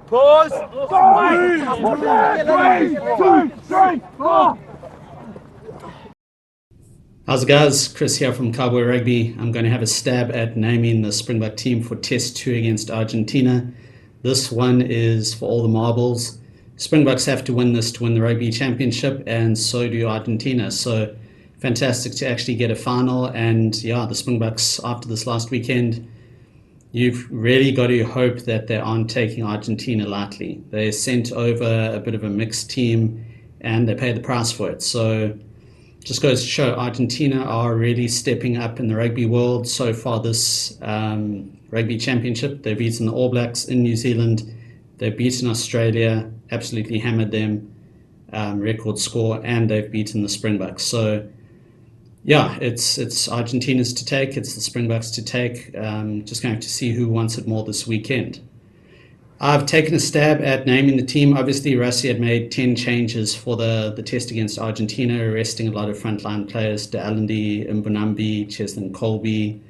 Pause. How's it, guys? Chris here from Cowboy Rugby. I'm going to have a stab at naming the Springbok team for Test 2 against Argentina. This one is for all the marbles. Springboks have to win this to win the Rugby Championship, and so do Argentina. So fantastic to actually get a final. And yeah, the Springboks, after this last weekend, you've really got to hope that they aren't taking Argentina lightly. They sent over a bit of a mixed team and they paid the price for it. So just goes to show Argentina are really stepping up in the rugby world so far this Rugby Championship. They've beaten the All Blacks in New Zealand. They've beaten Australia, absolutely hammered them, record score, and they've beaten the Springboks. So yeah, it's Argentina's to take, it's the Springboks to take. Just going to have to see who wants it more this weekend. I've taken a stab at naming the team. Obviously, Rassie had made 10 changes for the test against Argentina, arresting a lot of frontline players. De Allende, Mbonambi, Cheslin Colby,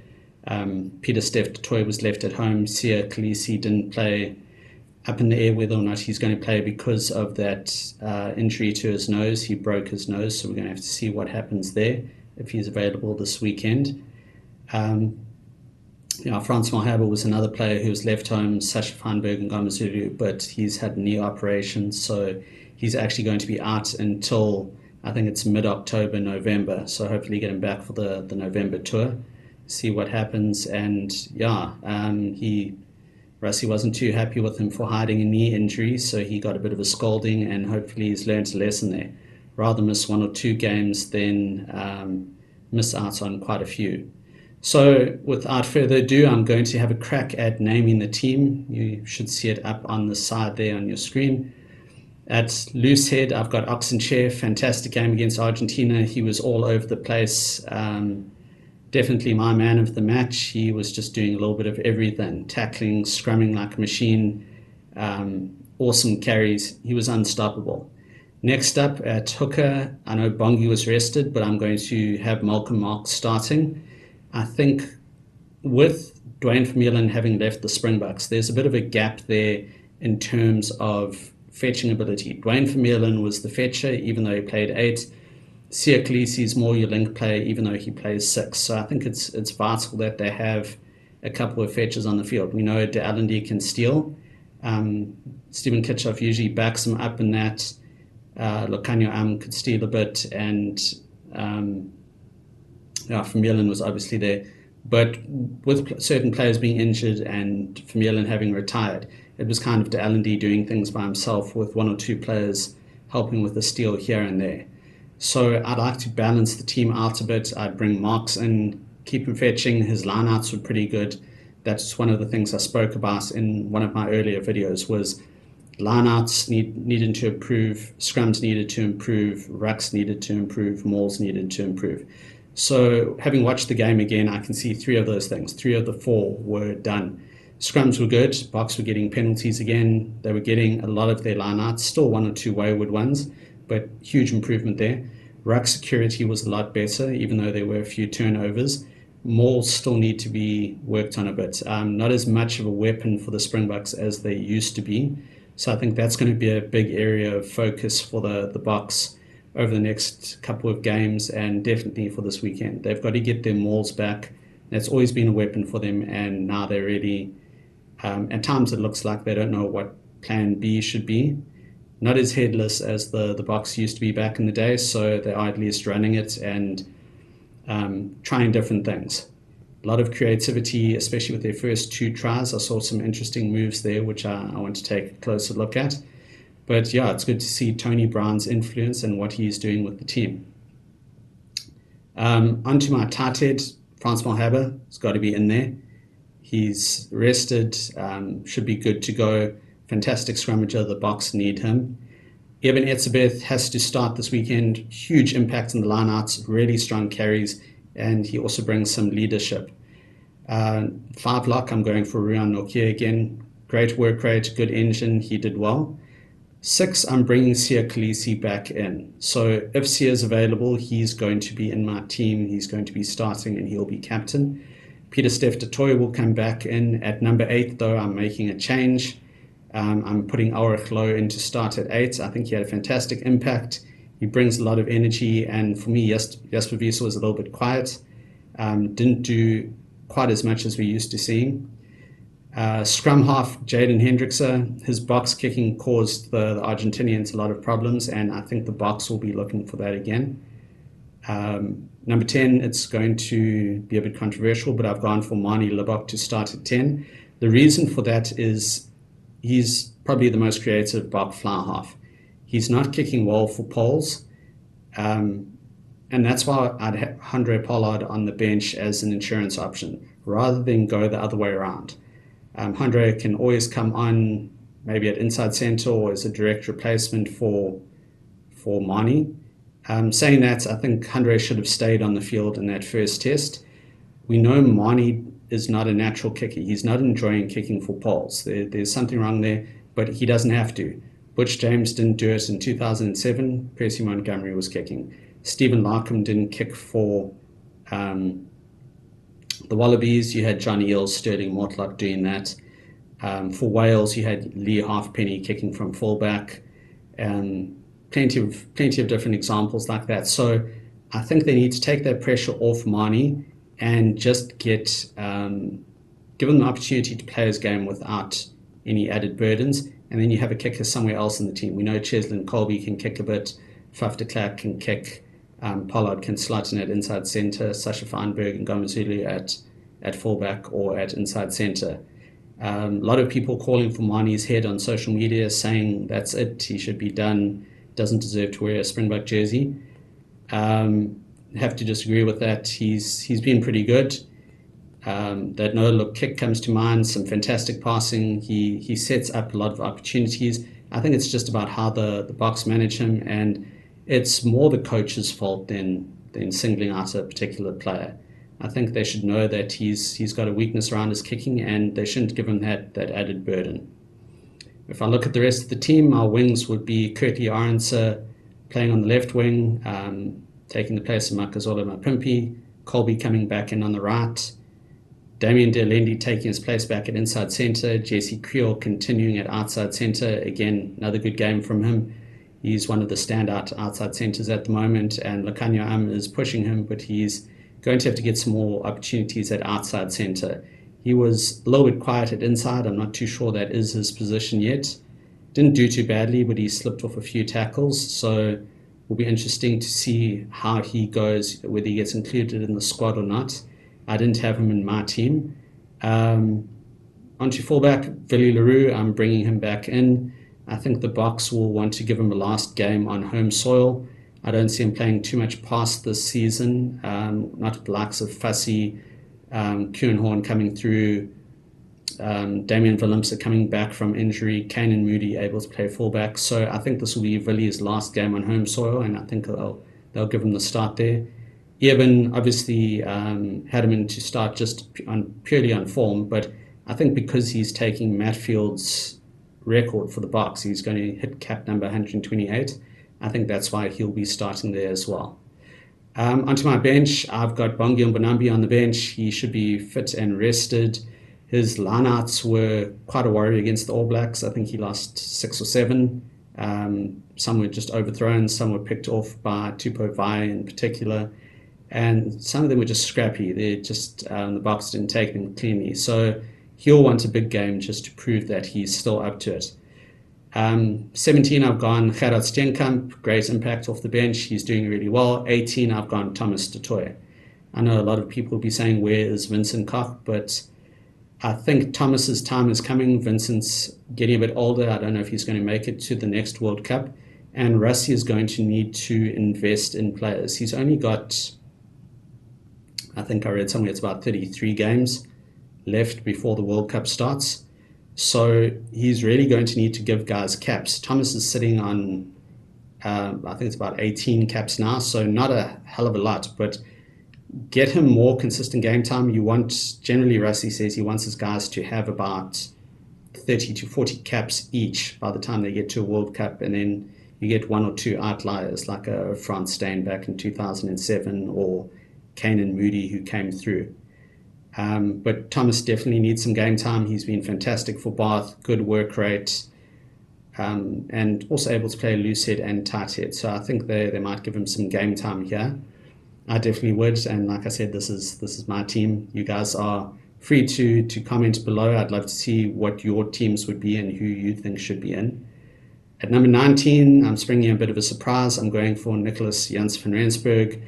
Peter Steph Toy was left at home. Sia Khaleesi didn't play. Up in the air whether or not he's going to play because of that injury to his nose. He broke his nose, so we're going to have to see what happens there if he's available this weekend. Frans Malherbe was another player who was left home, Sasha Feinberg and Gamazulu, but he's had knee operations, so he's actually going to be out until, I think it's mid-October, November, so hopefully get him back for the November tour, see what happens. And Rassie wasn't too happy with him for hiding a knee injury, so he got a bit of a scolding, and hopefully he's learned a lesson there. Rather miss one or two games than miss out on quite a few. So without further ado, I'm going to have a crack at naming the team. You should see it up on the side there on your screen. At loose head, I've got Oxenchair. Fantastic game against Argentina. He was all over the place. Definitely my man of the match. He was just doing a little bit of everything. Tackling, scrumming like a machine. Awesome carries. He was unstoppable. Next up at hooker, I know Bongi was rested, but I'm going to have Malcolm Marx starting. I think with Dwayne Vermeulen having left the Springboks, there's a bit of a gap there in terms of fetching ability. Dwayne Vermeulen was the fetcher, even though he played 8. Sia Khaleesi is more your link player, even though he plays 6. So I think it's vital that they have a couple of fetchers on the field. We know De Allende can steal. Stephen Kitchoff usually backs him up in that. Lokanyo could steal a bit, and Vermeulen was obviously there. But with certain players being injured and Vermeulen having retired, it was kind of De Allende doing things by himself with one or two players helping with the steal here and there. So I'd like to balance the team out a bit. I'd bring Marx in, keep him fetching. His lineouts were pretty good. That's one of the things I spoke about in one of my earlier videos, was lineouts needed to improve, scrums needed to improve, rucks needed to improve, mauls needed to improve. So having watched the game again, I can see 3 of those things. 3 of the 4 were done. Scrums were good. Boks were getting penalties again. They were getting a lot of their lineouts, still 1 or 2 wayward ones, but huge improvement there. Ruck security was a lot better, even though there were a few turnovers. Mauls still need to be worked on a bit. Not as much of a weapon for the Springboks as they used to be. So I think that's going to be a big area of focus for the Boks over the next couple of games, and definitely for this weekend. They've got to get their mauls back. That's always been a weapon for them, and now they're really, at times it looks like they don't know what plan B should be. Not as headless as the Boks used to be back in the day, so they are at least running it and trying different things. A lot of creativity, especially with their first 2 tries. I saw some interesting moves there, which I want to take a closer look at. But yeah, it's good to see Tony Brown's influence and what he's doing with the team. Onto my tight head, Frans Malherbe has got to be in there. He's rested, should be good to go. Fantastic scrummager, the Boks need him. Eben Etzebeth has to start this weekend. Huge impact on the lineouts, really strong carries, and he also brings some leadership. 5 lock, I'm going for Ruan Nokia again. Great work rate, good engine, he did well. 6, I'm bringing Sia Khaleesi back in. So if Sia is available, he's going to be in my team. He's going to be starting and he'll be captain. Peter Steph Toy will come back in. At number 8, though, I'm making a change. I'm putting Aurich Low in to start at 8. I think he had a fantastic impact. He brings a lot of energy, and for me, Jasper Wiese was a little bit quiet. Didn't do quite as much as we used to seeing. Scrum half, Jaden Hendrickse, his box kicking caused the Argentinians a lot of problems, and I think the box will be looking for that again. Number 10, it's going to be a bit controversial, but I've gone for Mani Lebok to start at 10. The reason for that is he's probably the most creative Bok fly half. He's not kicking well for poles, and that's why I'd have Andre Pollard on the bench as an insurance option, rather than go the other way around. Andre can always come on maybe at inside center or as a direct replacement for Mani. Saying that, I think Andre should have stayed on the field in that first test. We know Mani is not a natural kicker. He's not enjoying kicking for poles. There's something wrong there, but he doesn't have to. Butch James didn't do it in 2007. Percy Montgomery was kicking. Stephen Larkham didn't kick for the Wallabies. You had Johnny Eels, Sterling Mortlock doing that. For Wales, you had Lee Halfpenny kicking from fullback. Plenty of different examples like that. So I think they need to take that pressure off Mani and just give him the opportunity to play his game without any added burdens. And then you have a kicker somewhere else in the team. We know Cheslin Colby can kick a bit, Faf de Klerk can kick, Pollard can slot in at inside centre, Sasha Feinberg and Gomezulu at fullback or at inside centre. A lot of people calling for Mani's head on social media, saying that's it, he should be done, doesn't deserve to wear a Springbok jersey. Have to disagree with that. He's been pretty good. That no-look kick comes to mind, some fantastic passing. He sets up a lot of opportunities. I think it's just about how the Boks manage him, and it's more the coach's fault than singling out a particular player. I think they should know that he's got a weakness around his kicking, and they shouldn't give him that added burden. If I look at the rest of the team, our wings would be Kurtley Arendse playing on the left wing, taking the place of Makazole Mapimpi, Colby coming back in on the right, Damien Delendi taking his place back at inside centre, Jesse Creel continuing at outside centre. Again, another good game from him. He's one of the standout outside centres at the moment, and Lakanya is pushing him, but he's going to have to get some more opportunities at outside centre. He was a little bit quiet at inside. I'm not too sure that is his position yet. Didn't do too badly, but he slipped off a few tackles, so it will be interesting to see how he goes, whether he gets included in the squad or not. I didn't have him in my team. Onto fullback, Willie Leroux, I'm bringing him back in. I think the Boks will want to give him a last game on home soil. I don't see him playing too much past this season, not with the likes of Fussy, Kuenhorn coming through, Damien Willemse coming back from injury, Kane and Moody able to play fullback. So I think this will be Willie's last game on home soil, and I think they'll give him the start there. Eben obviously had him in to start just purely on form, but I think because he's taking Matt Field's record for the Boks, he's going to hit cap number 128. I think that's why he'll be starting there as well. Onto my bench, I've got Bongi Mbonambi on the bench. He should be fit and rested. His lineouts were quite a worry against the All Blacks. I think he lost 6 or 7. Some were just overthrown. Some were picked off by Tupou Vai in particular. And some of them were just scrappy. They just the Boks didn't take them cleanly. So he'll want a big game just to prove that he's still up to it. 17, I've gone Gerard Steenkamp, great impact off the bench. He's doing really well. 18, I've gone Thomas du Toit. I know a lot of people will be saying, where is Vincent Koch? But I think Thomas's time is coming. Vincent's getting a bit older. I don't know if he's going to make it to the next World Cup. And Rassie is going to need to invest in players. He's only got, I think I read somewhere it's about 33 games left before the World Cup starts. So he's really going to need to give guys caps. Thomas is sitting on, I think it's about 18 caps now, so not a hell of a lot, but get him more consistent game time. Generally Rassie says he wants his guys to have about 30 to 40 caps each by the time they get to a World Cup, and then you get 1 or 2 outliers like a Frans Steyn back in 2007 or Kane and Moody who came through. But Thomas definitely needs some game time. He's been fantastic for Bath, good work rate, and also able to play loose head and tight head. So I think they might give him some game time here. I definitely would. And like I said, this is my team. You guys are free to comment below. I'd love to see what your teams would be and who you think should be in. At number 19, I'm springing a bit of a surprise. I'm going for Nicholas Jans van Rensburg.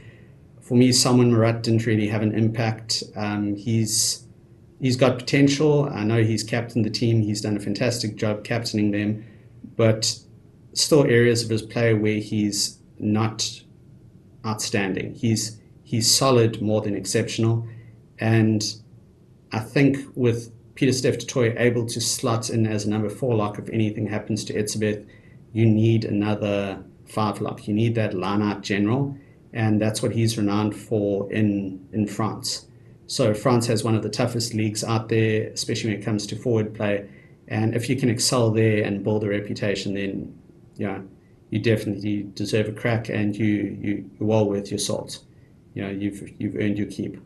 For me, Salman Murat didn't really have an impact. He's got potential. I know he's captained the team. He's done a fantastic job captaining them, but still areas of his play where he's not outstanding. He's solid more than exceptional, and I think with Pieter-Steph du Toit able to slot in as a number 4 lock if anything happens to Etzebeth, you need another 5 lock. You need that line-out general, and that's what he's renowned for in France. So France has one of the toughest leagues out there, especially when it comes to forward play, and if you can excel there and build a reputation, then you definitely deserve a crack, and you're well worth your salt. You've earned your keep.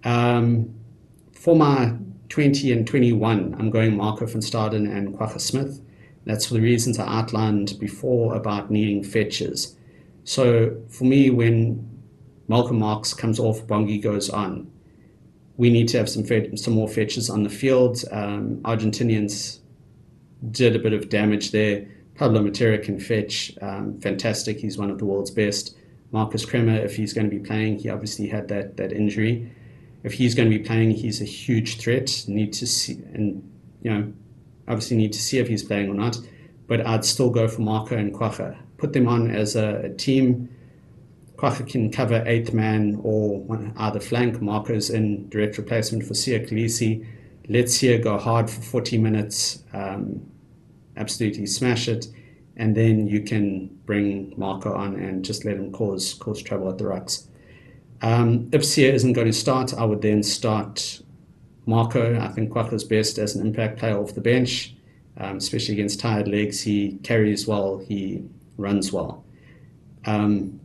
For my 20 and 21, I'm going Marco van Staden and Kwagga Smith. That's for the reasons I outlined before about needing fetches. So for me, when Malcolm Marx comes off, Bongi goes on, we need to have some more fetches on the field. Argentinians did a bit of damage there. Pablo Matera can fetch, fantastic. He's one of the world's best. Marcus Kremer, if he's going to be playing, he obviously had that injury. If he's going to be playing, he's a huge threat. Need to see, and obviously need to see if he's playing or not. But I'd still go for Marco and Kwagga. Put them on as a team. Kwagga can cover 8th man or either flank. Marco's in direct replacement for Sia Khaleesi. Let Sia go hard for 40 minutes. Absolutely smash it, and then you can bring Marco on and just let him cause trouble at the rucks. If Sia isn't going to start, I would then start Marco. I think Kwagga's best as an impact player off the bench, especially against tired legs. He carries well, he runs well. And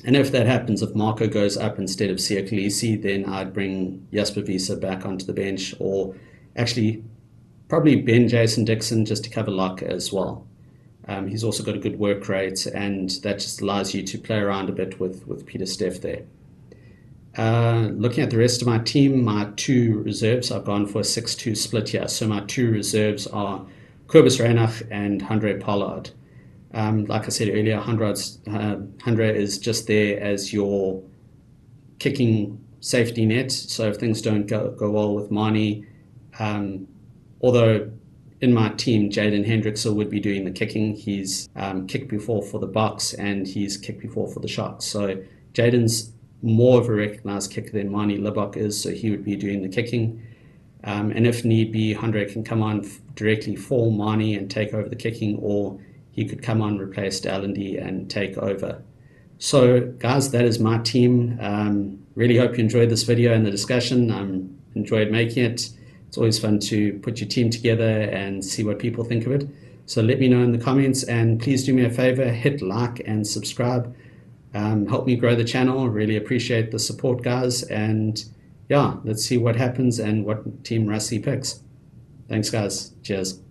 if that happens, if Marco goes up instead of Sia Khaleesi, then I'd bring Jasper Wiese back onto the bench, or actually probably Ben Jason Dixon just to cover lock as well. He's also got a good work rate, and that just allows you to play around a bit with Pieter-Steph there. Looking at the rest of my team, my 2 reserves, I've gone for a 6-2 split here. So my 2 reserves are Kobus Reinach and Handré Pollard. Like I said earlier, Handré is just there as your kicking safety net. So if things don't go well with Mani, although in my team, Jaden Hendrickse would be doing the kicking. He's kicked before for the Boks, and he's kicked before for the Sharks. So Jaden's more of a recognized kicker than Mani Libok is, so he would be doing the kicking. And if need be, Handré can come on directly for Mani and take over the kicking, or he could come on, replace Dallendy and take over. So guys, that is my team. Really hope you enjoyed this video and the discussion. Enjoyed making it. It's always fun to put your team together and see what people think of it. So let me know in the comments, and please do me a favor, hit like and subscribe. Help me grow the channel. Really appreciate the support, guys. And yeah, let's see what happens and what team Rassie picks. Thanks, guys. Cheers.